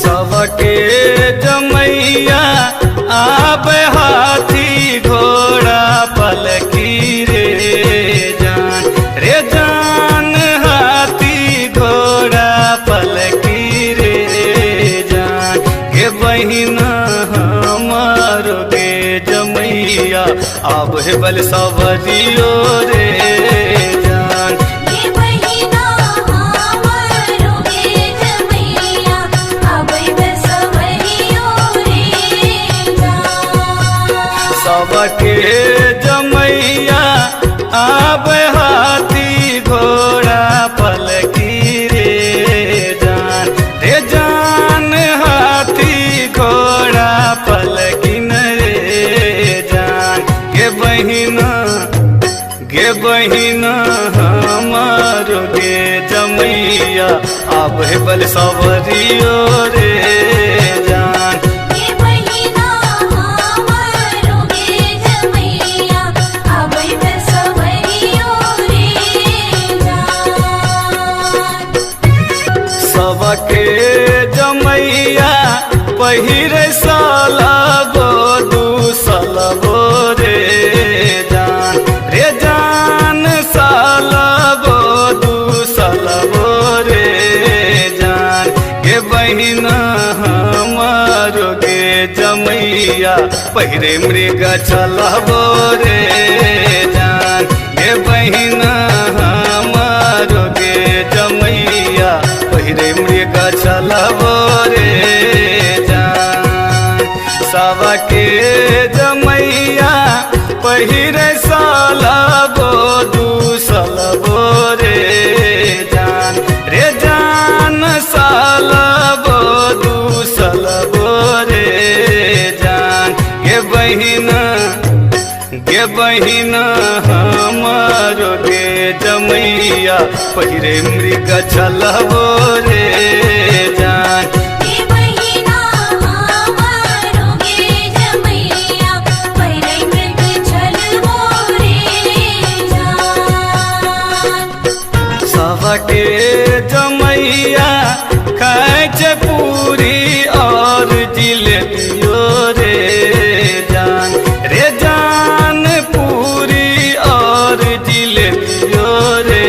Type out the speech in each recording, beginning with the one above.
सबके जमैया आब हाथी घोड़ा पलकी रे जान हाथी घोड़ा पलकी रे जान गे बहिना हमार गे जमैया आब बल सवरियो रे जान सबके जमैया आब हाथी घोड़ा पलकी रे जान हाथी घोड़ा पलकिन रे जान गे बहिना हमार गे जमैया आब बल सवरियो रे जान सबके जमैया पहिरे सालबो दू सालबो रे जान सालबो दू सालबो रे जान गे बहिना हमार गे जमैया पहिरे मृग चलबो रे जान गे बहिना हमार गे जमैया पहिरे मृग चलबो रे जान सबके जमैया पहिरे सालबो दू सालबो रे जान सालबो दू सालबो रे जान गे बहिना हमार गे जमैया पहिरे मृग चलबो रे जान सबके जमैया खाए छे पूरी और जिलेबियो रे जान पूरी और जिलेबियो रे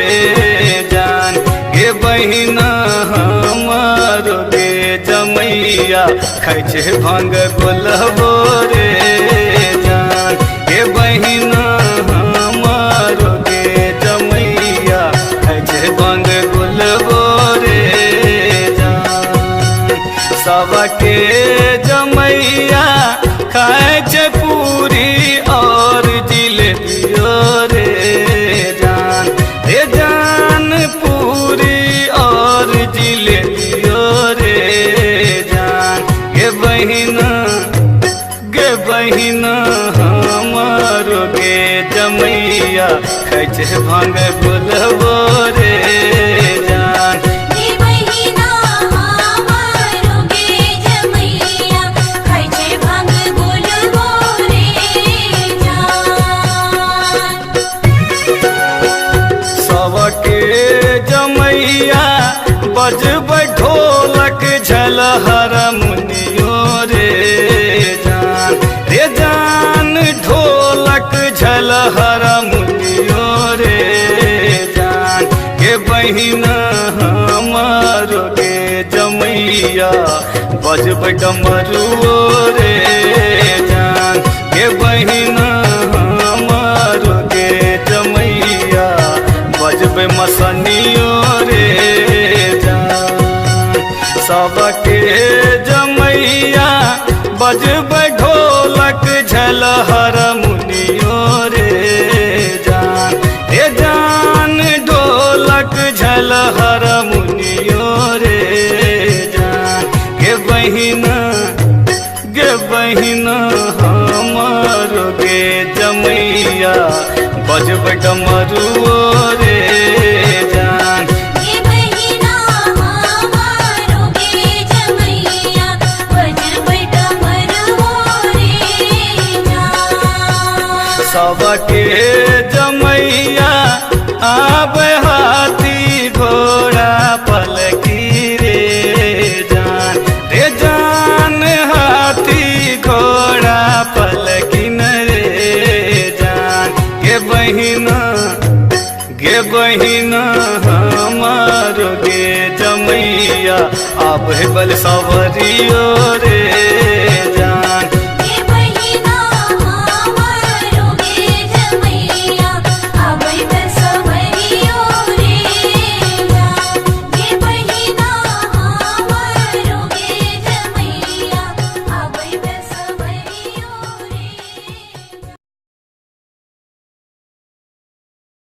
जान गे बहिना हमार गे जमैया खाए छे भांग गुलबो रे जान गे बहिना हमार गे जमैया खाए छे भांग गुलबो रे जान सबके जमैया खाए छे पूरी और जिलेबियो रे जान पूरी और जिलेबियो रे जान गे बहिना हमार गे जमैया खाए छे भांग गुलबो रे जान सबके जमैया बजब ढोलक झल हारमोनियो रे जान ढोलक झल हारमोनियो रे जान गे बहिना हमार गे जमैया बजब डमरुओ रे जान गे बहिना हमार गे जमैया बजब मसनियो रे जान सबके जमैया बजब ढोलक झल हारमोनियो रे जान ढोलक झल हारमोनियो रे जान गे बहिना हमार गे जमैया बजब डमरुओ रे जान सबके जमैया आब हाथी घोड़ा पलकी रे गे बहिन हमारो गे जमैया आब बल सवरियो रे।